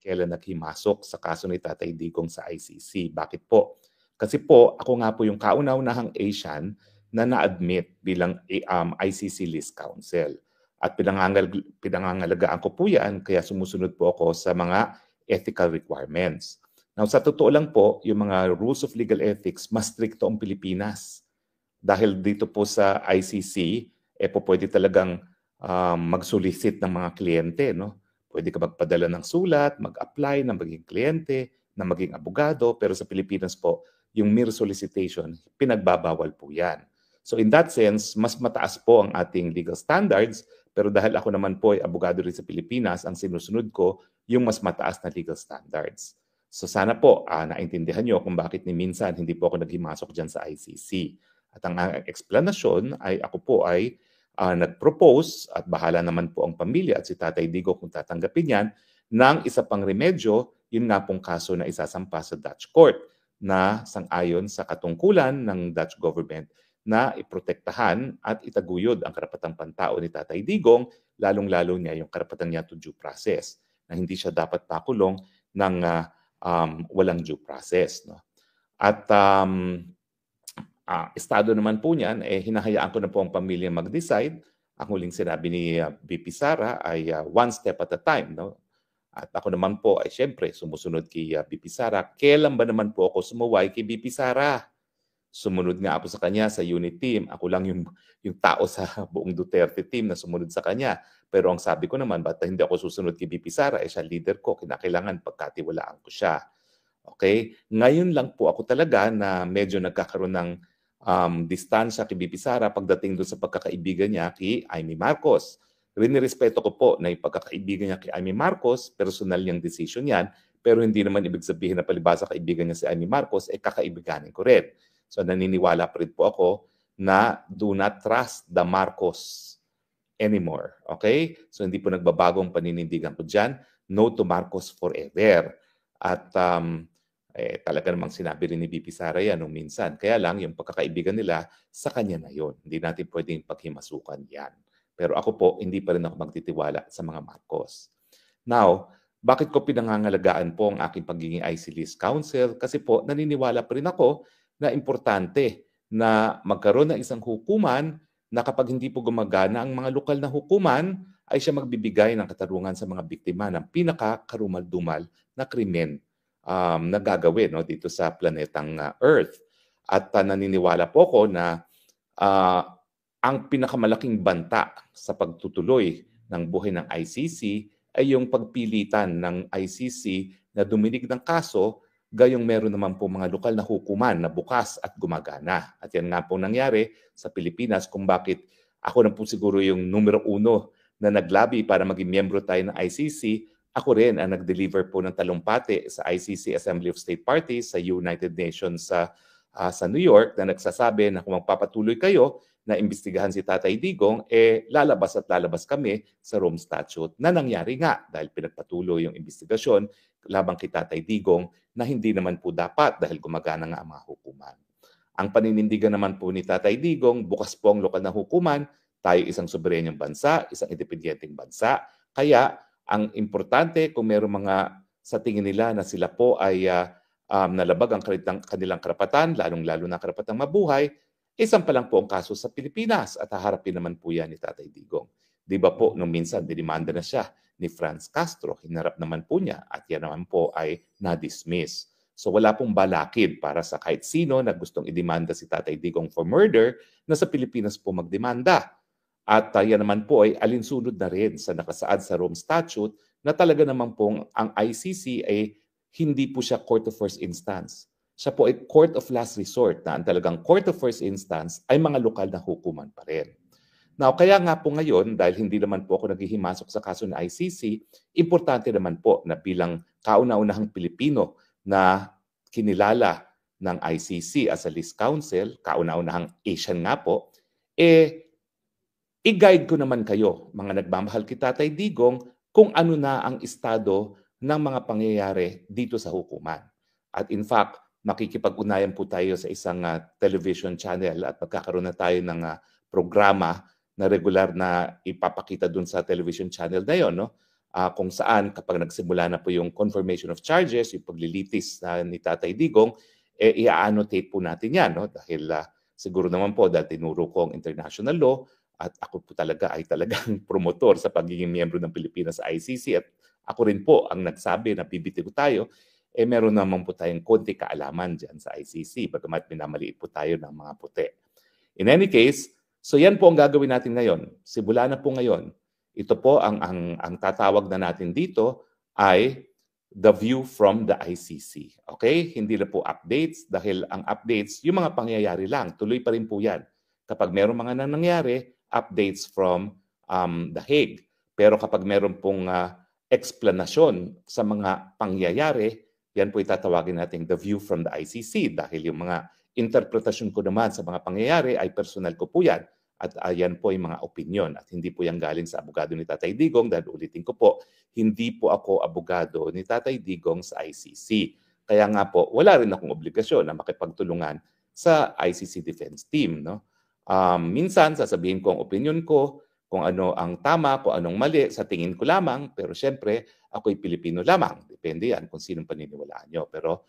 kailan naghimasok sa kaso ni Tatay Digong sa ICC. Bakit po? Kasi po, ako nga po yung kauna-unahang Asian na na-admit bilang ICC list counsel. At pinangangalagaan ko po yan, kaya sumusunod po ako sa mga ethical requirements. Now, sa totoo lang po, yung mga rules of legal ethics, mas stricto ang Pilipinas. Dahil dito po sa ICC, po pwede talagang mag-solicit ng mga kliyente, no? Pwede ka magpadala ng sulat, mag-apply na maging kliyente, na maging abogado, pero sa Pilipinas po, yung mere solicitation, pinagbabawal po yan. So in that sense, mas mataas po ang ating legal standards, pero dahil ako naman po ay abogado rin sa Pilipinas, ang sinusunod ko yung mas mataas na legal standards. So sana po naintindihan nyo kung bakit ni minsan hindi po ako naghimasok dyan sa ICC. At ang explanation ay ako po ay nag-propose at bahala naman po ang pamilya at si Tatay Digong kung tatanggapin yan ng isa pang remedyo, yun nga pong kaso na isasampa sa Dutch court na sang-ayon sa katungkulan ng Dutch government na iprotektahan at itaguyod ang karapatang pantao ni Tatay Digong, lalong-lalo niya yung karapatan niya to due process, na hindi siya dapat pakulong ng walang due process. No? At estado naman po niyan, hinahayaan ko na po ang pamilya mag-decide. Ang huling sinabi ni VP Sara ay one step at a time. No? At ako naman po ay siyempre sumusunod kay VP Sara. Kailan ba naman po ako sumuway kay VP Sara? Sumunod nga ako sa kanya sa unit team. Ako lang yung tao sa buong Duterte team na sumunod sa kanya. Pero ang sabi ko naman, ba't hindi ako susunod kay VP Sara? Siya leader ko, kinakailangan pagkatiwalaan ko siya. Okay? Ngayon lang po ako talaga na medyo nagkakaroon ng distansya kay VP Sara pagdating doon sa pagkakaibigan niya kay Amy Marcos. Rinirespeto ko po na yung pagkakaibigan niya kay Amy Marcos, personal niyang decision yan, pero hindi naman ibig sabihin na palibasa kaibigan niya si Amy Marcos, kakaibiganin ko rin. So naniniwala pa rin po ako na do not trust the Marcos anymore. Okay? So hindi po nagbabagong paninindigan ko dyan. No to Marcos forever. At talaga namang sinabi rin ni VP Sara yan nung minsan. Kaya lang, yung pagkakaibigan nila, sa kanya na yon. Hindi natin pwedeng paghimasukan yan. Pero ako po, hindi pa rin ako magtitiwala sa mga Marcos. Now, bakit ko pinangangalagaan po ang aking pagiging IC List Counsel? Kasi po, naniniwala pa rin ako na importante na magkaroon ng isang hukuman na kapag hindi po gumagana ang mga lokal na hukuman, ay siya magbibigay ng katarungan sa mga biktima ng pinakakarumal-dumal na krimen na gagawin dito sa planetang Earth. At naniniwala po ko na ang pinakamalaking banta sa pagtutuloy ng buhay ng ICC ay yung pagpilitan ng ICC na duminig ng kaso gayong meron naman po mga lokal na hukuman na bukas at gumagana. At yan nga po nangyari sa Pilipinas kung bakit ako na po siguro yung numero 1 na naglabi para maging miyembro tayo ng ICC. Ako rin ang nag-deliver po ng talumpati sa ICC Assembly of State Parties sa United Nations sa New York na nagsasabi na kung magpapatuloy kayo na imbestigahan si Tatay Digong, lalabas at lalabas kami sa Rome Statute na nangyari nga dahil pinagpatuloy yung investigasyon labang kay Tatay Digong na hindi naman po dapat dahil gumagana nga ang mga hukuman. Ang paninindigan naman po ni Tatay Digong, bukas po ang lokal na hukuman, tayo isang soberenyong bansa, isang independenteng bansa, kaya ang importante kung mayroong mga sa tingin nila na sila po ay nalabag ang kanilang karapatan, lalong-lalo na karapatang mabuhay, isang pa lang po ang kaso sa Pilipinas at haharapin naman po yan ni Tatay Digong. Di ba po, nung minsan, dinimanda na siya ni Franz Castro, hinarap naman po niya at yan naman po ay na-dismiss. So wala pong balakid para sa kahit sino na gustong idemanda si Tatay Digong for murder na sa Pilipinas po magdemanda. At yan naman po ay alinsunod na rin sa nakasaad sa Rome Statute na talaga naman pong ang ICC ay hindi po siya court of first instance. Siya po ay court of last resort na ang talagang court of first instance ay mga lokal na hukuman pa rin. Now, kaya nga po ngayon, dahil hindi naman po ako naghihimasok sa kaso ng ICC, importante naman po na bilang kauna-unahang Pilipino na kinilala ng ICC as a list counsel, kauna-unahang Asian nga po, i-guide ko naman kayo, mga nagmamahal kay Tatay Digong, kung ano na ang estado ng mga pangyayari dito sa hukuman. At in fact, makikipag-unayan po tayo sa isang television channel at magkakaroon na tayo ng programa na regular na ipapakita dun sa television channel na yon, no? kung saan kapag nagsimula na po yung confirmation of charges, yung paglilitis ni Tatay Digong, i-annotate po natin yan. No? Dahil siguro naman po dahil tinuro ko ang international law at ako po talaga ay talagang promotor sa pagiging miyembro ng Pilipinas sa ICC at ako rin po ang nagsabi na bibitiw tayo, meron naman po tayong konti kaalaman dyan sa ICC, bagamat minamaliit po tayo ng mga puti. In any case, so yan po ang gagawin natin ngayon. Simula na po ngayon. Ito po ang tatawag na natin dito ay the view from the ICC. Okay? Hindi na po updates dahil ang updates, yung mga pangyayari lang, tuloy pa rin po yan. Kapag meron mga nangyari, updates from The Hague. Pero kapag meron pong explanation sa mga pangyayari, yan po itatawagin natin the view from the ICC dahil yung mga interpretasyon ko naman sa mga pangyayari ay personal ko po yan. At yan po yung mga opinion at hindi po yan galing sa abogado ni Tatay Digong dahil ulitin ko po, hindi po ako abogado ni Tatay Digong sa ICC. Kaya nga po, wala rin akong obligasyon na makipagtulungan sa ICC Defense Team. No? Minsan, sasabihin ko ang opinion ko, kung ano ang tama, kung anong mali, sa tingin ko lamang. Pero syempre, ako'y Pilipino lamang. Depende yan kung sinong paniniwalaan nyo. Pero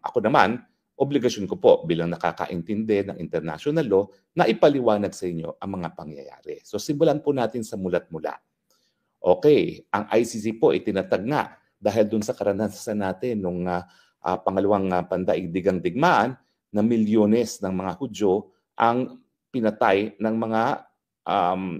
ako naman, obligasyon ko po bilang nakakaintindi ng international law na ipaliwanag sa inyo ang mga pangyayari. So simulan po natin sa mulat-mula. Okay, ang ICC po itinatag na dahil dun sa karanasan natin nung pangalawang pandaigdigang digmaan na milyones ng mga Hudyo ang pinatay ng mga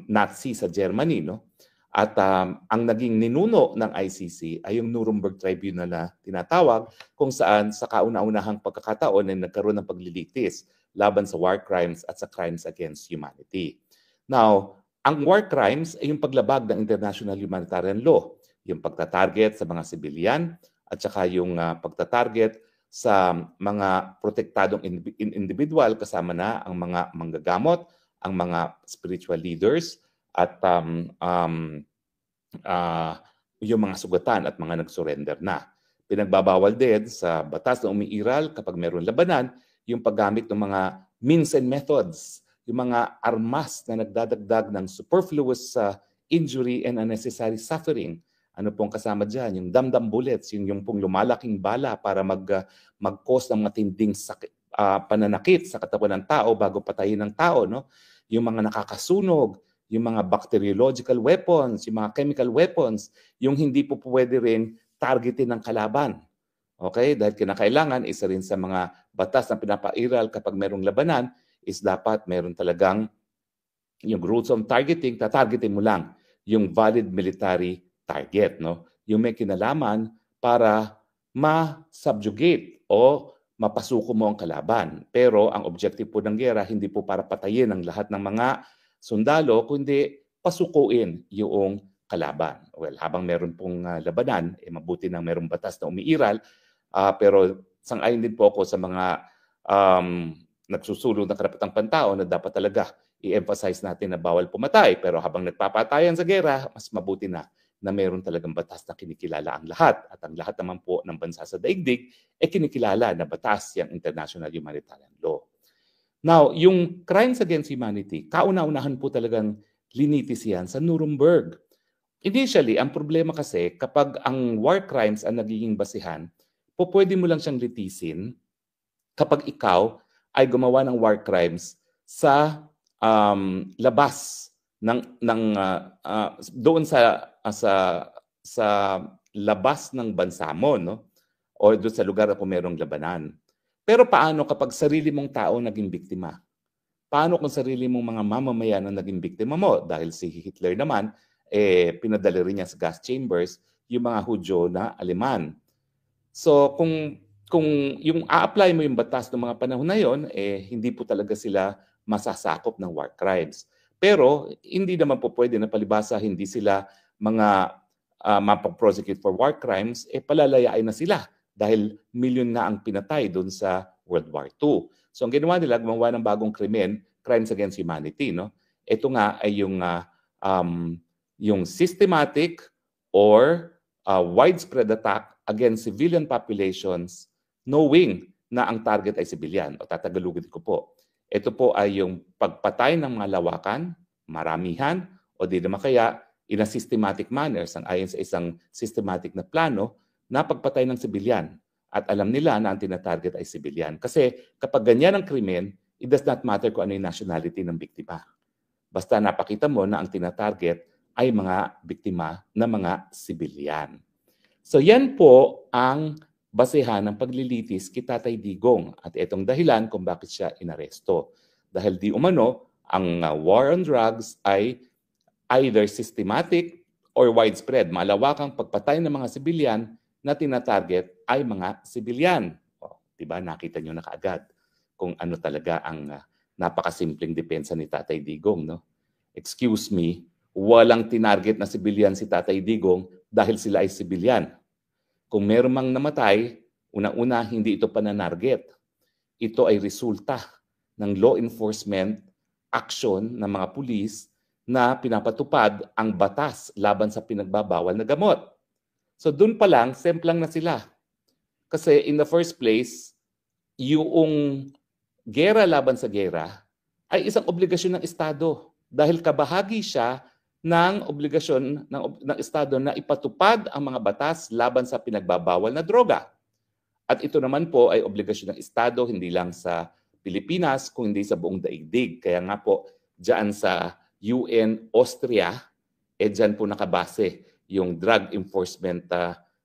Nazi sa Germany. No? At ang naging ninuno ng ICC ay yung Nuremberg Tribunal na tinatawag kung saan sa kauna-unahang pagkakataon ay nagkaroon ng paglilitis laban sa war crimes at sa crimes against humanity. Now, ang war crimes ay yung paglabag ng international humanitarian law, yung pagtatarget sa mga civilian at saka yung pagtatarget sa mga protektadong individual kasama na ang mga manggagamot, ang mga spiritual leaders, at yung mga sugatan at mga nag-surrender na. Pinagbabawal din sa batas na umiiral kapag mayroong labanan, yung paggamit ng mga means and methods, yung mga armas na nagdadagdag ng superfluous injury and unnecessary suffering. Ano pong kasama dyan? Yung dam-dam bullets, yung pong lumalaking bala para mag-cause ng matinding pananakit sa katawan ng tao bago patayin ng tao. No? Yung mga nakakasunog, yung mga bacteriological weapons, yung mga chemical weapons, yung hindi po pwede rin targetin ng kalaban. Okay? Dahil kinakailangan, isa rin sa mga batas na pinapairal kapag merong labanan, is dapat meron talagang yung rules of targeting, tatargetin mo lang yung valid military target. No? Yung may kinalaman para ma-subjugate o mapasuko mo ang kalaban. Pero ang objective po ng gera, hindi po para patayin ang lahat ng mga sundalo, kundi pasukuin yung kalaban. Well, habang meron pong labanan, mabuti nang merong batas na umiiral, pero sang-ayon din po ako sa mga nagsusulong ng karapatang pantao na dapat talaga i-emphasize natin na bawal pumatay. Pero habang nagpapatayan sa gera, mas mabuti na meron talagang batas na kinikilala ang lahat. At ang lahat naman po ng bansa sa daigdig kinikilala na batas yung international humanitarian law. Now, yung crimes against humanity, kauna-unahan po talagang linitis yan sa Nuremberg. Initially, ang problema kasi kapag ang war crimes ang nagiging basihan, pwede mo lang siyang litisin kapag ikaw ay gumawa ng war crimes sa labas doon sa labas ng bansa mo, no? O doon sa lugar na kung merong labanan. Pero paano kapag sarili mong tao naging biktima? Paano kung sarili mong mga mamamayan ang naging biktima mo? Dahil si Hitler naman, pinadala rin niya sa gas chambers yung mga Hudyo na Aleman. So kung yung a-apply mo yung batas ng mga panahon na yon, hindi po talaga sila masasakop ng war crimes. Pero hindi naman po pwede na palibasa hindi sila mga mapaprosecute for war crimes, palalayain na sila dahil milyon na ang pinatay doon sa World War II. So ang ginawa nila, gumawa ng bagong krimen, crimes against humanity. No? Ito nga ay yung systematic or widespread attack against civilian populations knowing na ang target ay civilian. O tatagalugin ko po. Ito po ay yung pagpatay ng mga lawakan, maramihan, o di naman kaya in a systematic manner, sang-ayon sa isang systematic na plano na pagpatay ng sibilyan. At alam nila na ang tinatarget ay sibilyan. Kasi kapag ganyan ang krimen, it does not matter kung ano yung nationality ng biktima. Basta napakita mo na ang tinatarget ay mga biktima na mga sibilyan. So yan po ang basehan ng paglilitis kay Tatay Digong. At itong dahilan kung bakit siya inaresto. Dahil di umano, ang war on drugs ay either systematic or widespread. Malawakang pagpatay ng mga sibilyan na tinatarget ay mga sibilyan. Diba? Nakita nyo na kaagad kung ano talaga ang napakasimpleng depensa ni Tatay Digong. No? Excuse me, walang tinarget na sibilyan si Tatay Digong dahil sila ay sibilyan. Kung meron mang namatay, una-una hindi ito pananarget. Ito ay resulta ng law enforcement action ng mga pulis na pinapatupad ang batas laban sa pinagbabawal na gamot. So doon pa lang, semplang na sila. Kasi in the first place, yung gera laban sa gera ay isang obligasyon ng Estado dahil kabahagi siya ng obligasyon ng Estado na ipatupad ang mga batas laban sa pinagbabawal na droga. At ito naman po ay obligasyon ng Estado hindi lang sa Pilipinas kundi sa buong daigdig. Kaya nga po diyan sa UN Austria, diyan po nakabase yung Drug Enforcement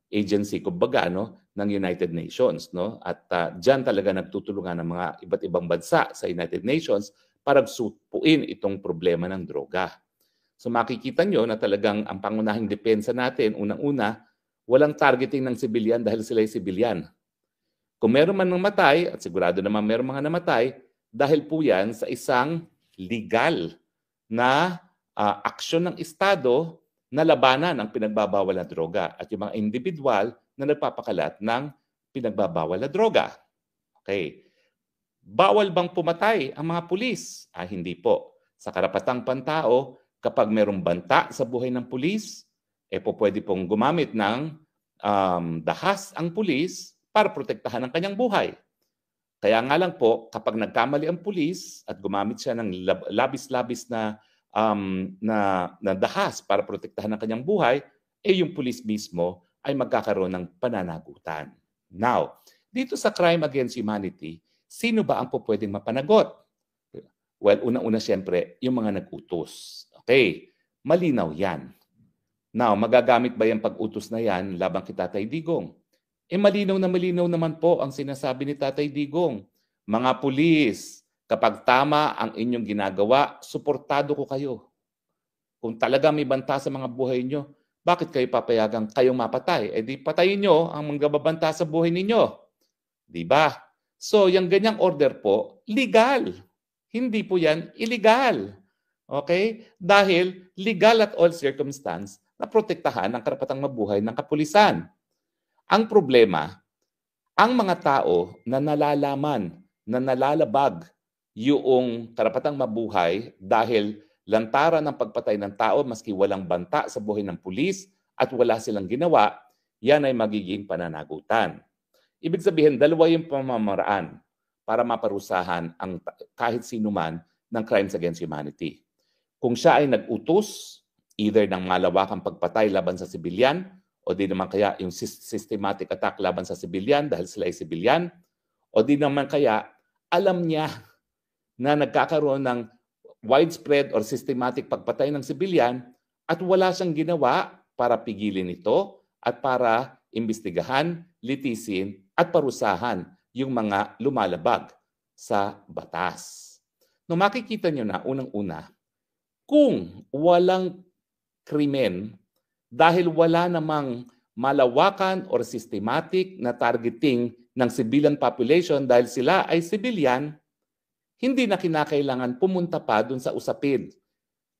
Agency kumbaga ng United Nations, no? At diyan talaga nagtutulungan ng mga iba't ibang bansa sa United Nations para supuin itong problema ng droga. So makikita nyo na talagang ang pangunahing depensa natin, unang-una, walang targeting ng sibilyan dahil sila ay sibilyan. Kung meron man namatay, at sigurado naman meron mga namatay, dahil po yan sa isang legal na aksyon ng Estado na labanan ang pinagbabawal na droga at yung mga individual na nagpapakalat ng pinagbabawal na droga. Okay. Bawal bang pumatay ang mga pulis? Hindi po. Sa karapatang pantao, kapag merong banta sa buhay ng pulis, pwede pong gumamit ng dahas ang pulis para protektahan ang kanyang buhay. Kaya nga lang po, kapag nagkamali ang pulis at gumamit siya ng labis-labis na dahas para protektahan ang kanyang buhay, yung pulis mismo ay magkakaroon ng pananagutan. Now, dito sa crime against humanity, sino ba ang pwedeng mapanagot? Well, una-una siyempre, yung mga nag-utos. Okay, malinaw yan. Now, magagamit ba yung pag-utos na yan laban kay Tatay Digong? Malinaw na malinaw naman po ang sinasabi ni Tatay Digong. Mga pulis, kapag tama ang inyong ginagawa, suportado ko kayo. Kung talaga may banta sa mga buhay nyo, bakit kayo papayagang kayong mapatay? Di patayin nyo ang manggababanta sa buhay ninyo. Di ba? So, yung ganyang order po, legal. Hindi po yan illegal. Okay? Dahil legal at all circumstance na protektahan ang karapatang mabuhay ng kapulisan. Ang problema, ang mga tao na nalalaman, na nalalabag yung karapatang mabuhay dahil lantaran ng pagpatay ng tao maski walang banta sa buhay ng pulis at wala silang ginawa, yan ay magiging pananagutan. Ibig sabihin, dalawa yung pamamaraan para maparusahan ang kahit sino man ng crimes against humanity. Kung siya ay nag-utos, either ng malawakang pagpatay laban sa sibilyan, o di naman kaya yung systematic attack laban sa sibilyan dahil sila ay sibilyan, o di naman kaya alam niya na nagkakaroon ng widespread or systematic pagpatay ng sibilyan at wala siyang ginawa para pigilin ito at para imbestigahan, litisin at parusahan yung mga lumalabag sa batas. No, makikita nyo na unang-una, kung walang krimen dahil wala namang malawakan or systematic na targeting ng civilian population dahil sila ay civilian, hindi na kinakailangan pumunta pa dun sa usapin.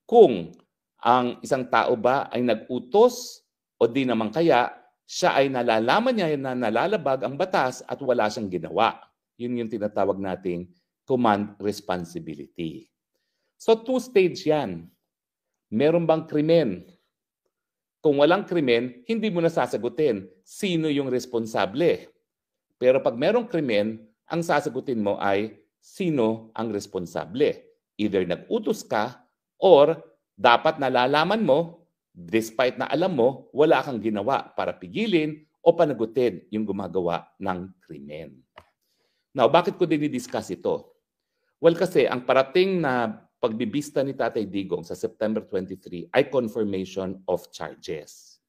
Kung ang isang tao ba ay nag-utos o di naman kaya siya ay nalalaman niya na nalalabag ang batas at wala siyang ginawa. Yun yung tinatawag nating command responsibility. So two-stage yan. Meron bang krimen? Kung walang krimen, hindi mo na sasagutin sino yung responsable. Pero pag merong krimen, ang sasagutin mo ay sino ang responsable. Either nag-utos ka or dapat nalalaman mo Despite na alam mo, wala kang ginawa para pigilin o panagutin yung gumagawa ng krimen. Now, bakit ko dinidiscuss ito? Well, kasi ang parating na pagbibista ni Tatay Digong sa September 23 ay confirmation of charges.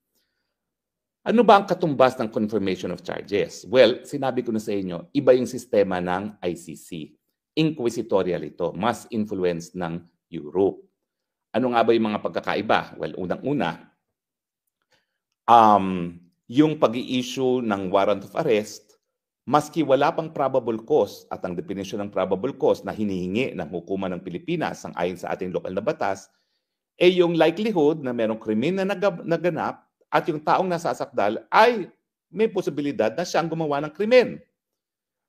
Ano ba ang katumbas ng confirmation of charges? Well, sinabi ko na sa inyo, iba yung sistema ng ICC. Inquisitorial ito, mas influence ng Europe. Ano nga ba yung mga pagkakaiba? Well, unang-una, yung pag-i-issue ng warrant of arrest, maski wala pang probable cause at ang definition ng probable cause na hinihingi ng hukuman ng Pilipinas sang ayon sa ating lokal na batas, yung likelihood na merong krimen na naganap at yung taong nasasakdal ay may posibilidad na siyang gumawa ng krimen.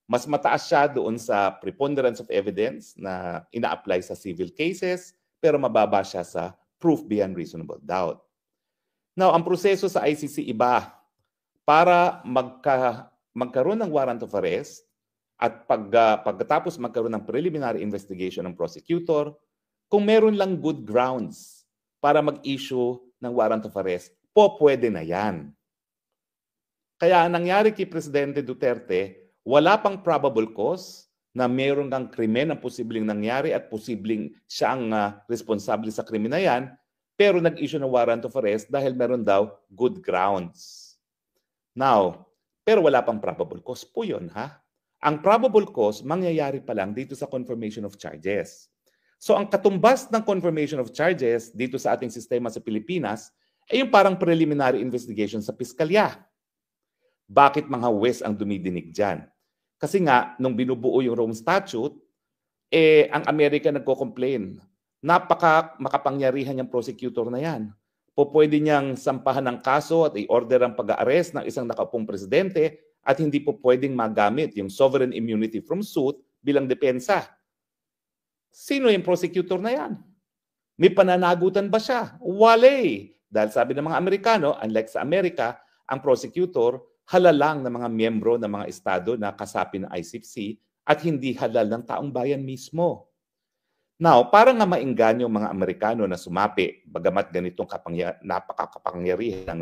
Mas mataas siya doon sa preponderance of evidence na ina-apply sa civil cases, pero mababa siya sa proof beyond reasonable doubt. Now, ang proseso sa ICC iba. Para magkaroon ng warrant of arrest at pagkatapos magkaroon ng preliminary investigation ng prosecutor, kung meron lang good grounds para mag-issue ng warrant of arrest, pwede na yan. Kaya nangyari kay Presidente Duterte, wala pang probable cause na meron kang krimen ang posibleng nangyari at posibleng siya ang responsable sa krimen na yan, pero nag-issue ng warrant of arrest dahil meron daw good grounds. Now, pero wala pang probable cause po yun, ha? Ang probable cause, mangyayari pa lang dito sa confirmation of charges. So, ang katumbas ng confirmation of charges dito sa ating sistema sa Pilipinas ay yung parang preliminary investigation sa piskalya. Bakit mga huwes ang dumidinig dyan? Kasi nga, nung binubuo yung Rome Statute, ang Amerika nagko-complain. Makapangyarihan yung prosecutor na yan. Pwede niyang sampahan ng kaso at i-order ang pag-aares ng isang nakaupong presidente at hindi po pwedeng magamit yung sovereign immunity from suit bilang depensa. Sino yung prosecutor na yan? May pananagutan ba siya? Wale! Dahil sabi ng mga Amerikano, unlike sa Amerika, ang prosecutor halal lang ng mga miyembro ng mga estado na kasapi ng ICC at hindi halal ng taong bayan mismo. Now, para nga maingganyo yung mga Amerikano na sumapi, bagamat ganitong napakakapangyarihan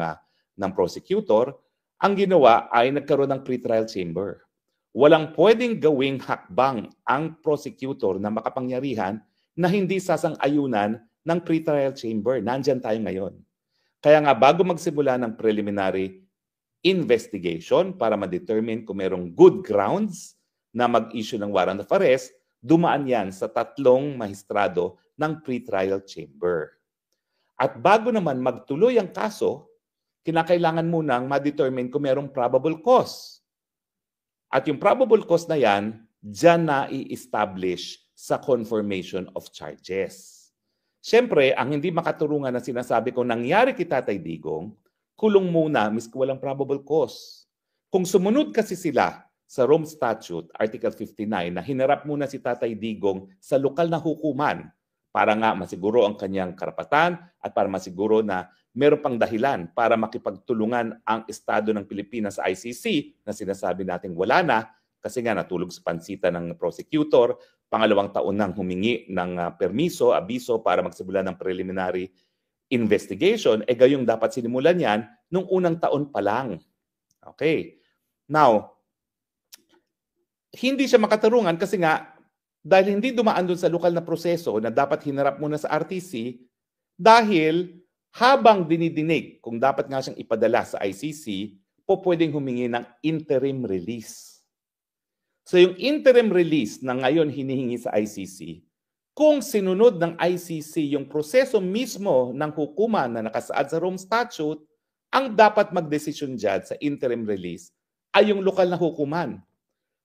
ng prosecutor, ang ginawa ay nagkaroon ng pretrial chamber. Walang pwedeng gawing hakbang ang prosecutor na makapangyarihan na hindi sasang-ayunan ng pretrial chamber. Nandyan tayo ngayon. Kaya nga, bago magsimula ng preliminary investigation para ma-determine kung merong good grounds na mag-issue ng warrant of arrest, dumaan yan sa 3 mahistrado ng pretrial chamber. At bago naman magtuloy ang kaso, kinakailangan munang ma-determine kung merong probable cause. At yung probable cause na yan, dyan na i-establish sa confirmation of charges. Siyempre, ang hindi makaturungan na sinasabi ko nangyari kay Tatay Digong, kulong muna miski walang probable cause. Kung sumunod kasi sila sa Rome Statute, Article 59, na hinarap muna si Tatay Digong sa lokal na hukuman para nga masiguro ang kanyang karapatan at para masiguro na meron pang dahilan para makipagtulungan ang Estado ng Pilipinas sa ICC na sinasabi natin wala na kasi nga natulog sa pansita ng prosecutor, pangalawang taon nang humingi ng permiso, abiso para magsimula ng preliminary investigation, gayong dapat sinimulan yan nung unang taon pa lang. Okay. Now, hindi siya makatarungan kasi nga dahil hindi dumaan doon sa lokal na proseso na dapat hinarap muna sa RTC dahil habang dinidinig kung dapat nga siyang ipadala sa ICC, pwedeng humingi ng interim release. So yung interim release na ngayon hinihingi sa ICC, kung sinunod ng ICC yung proseso mismo ng hukuman na nakasaad sa Rome Statute, ang dapat magdesisyon dyan sa interim release ay yung lokal na hukuman.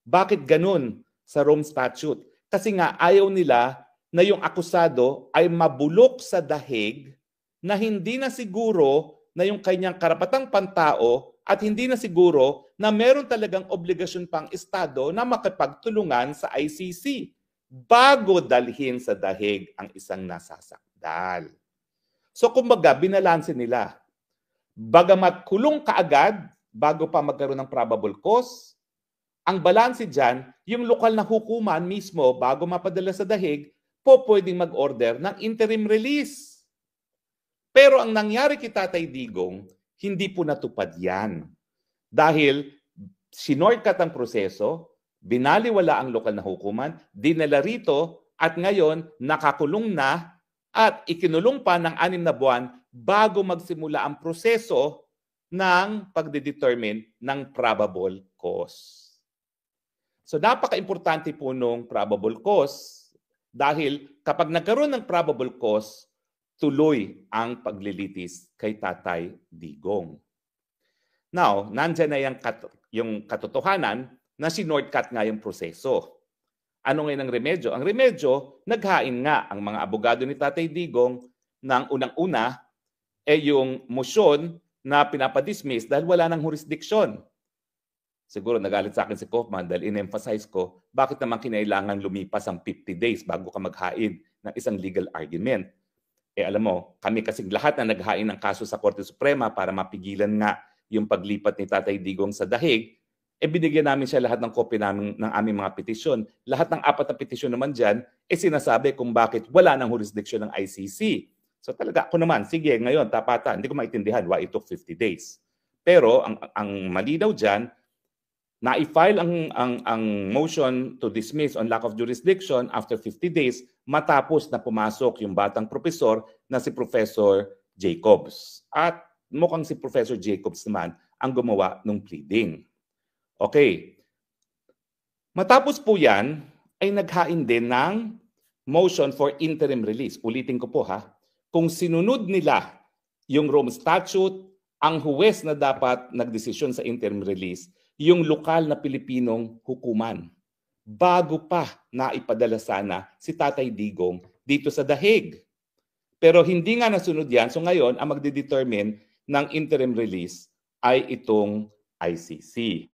Bakit ganun sa Rome Statute? Kasi nga ayaw nila na yung akusado ay mabulok sa dahig na hindi na siguro na yung kanyang karapatang pantao at hindi na siguro na meron talagang obligasyon pang Estado na makipagtulungan sa ICC bago dalhin sa dahig ang isang nasasakdal. So kumbaga, binalanse nila. Bagamat kulong kaagad bago pa magkaroon ng probable cause, ang balanse dyan, yung lokal na hukuman mismo bago mapadala sa dahig, pwedeng mag-order ng interim release. Pero ang nangyari kay Tatay Digong, hindi po natupad yan. Dahil sinortcut ang proseso, binaliwala ang lokal na hukuman, dinala rito, at ngayon nakakulong na at ikinulong pa ng 6 na buwan bago magsimula ang proseso ng pagdedetermine ng probable cause. So napaka-importante po nung probable cause dahil kapag nagkaroon ng probable cause, tuloy ang paglilitis kay Tatay Digong. Now, nandyan na yung katotohanan na sinortcut nga yung proseso. Ano ngayon ang remedyo? Ang remedyo, naghain nga ang mga abogado ni Tatay Digong ng unang-una yung motion na pinapadismiss dahil wala nang jurisdiction. Siguro nagalit sa akin si Kaufman dahil in-emphasize ko, bakit naman kinailangan lumipas ang 50 days bago ka maghain ng isang legal argument? Alam mo, kami kasing lahat na naghain ng kaso sa Korte Suprema para mapigilan nga yung paglipat ni Tatay Digong sa dahig, binigyan namin siya lahat ng kopya namin ng aming mga petisyon. Lahat ng 4 na petisyon naman dyan, sinasabi kung bakit wala ng jurisdiction ng ICC. So talaga, ako naman, sige, ngayon, tapatan. Hindi ko maintindihan why it took 50 days. Pero ang malinaw dyan, na-file ang motion to dismiss on lack of jurisdiction after 50 days matapos na pumasok yung batang profesor na si Professor Jacobs. At mukhang si Professor Jacobs naman ang gumawa ng pleading. Okay. Matapos po yan, ay naghain din ng motion for interim release. Ulitin ko po ha. Kung sinunod nila yung Rome Statute, ang huwes na dapat nagdesisyon sa interim release, yung lokal na Pilipinong hukuman. Bago pa naipadala sana si Tatay Digong dito sa dahig. Pero hindi nga nasunod yan. So ngayon, ang magdedetermine ng interim release ay itong ICC.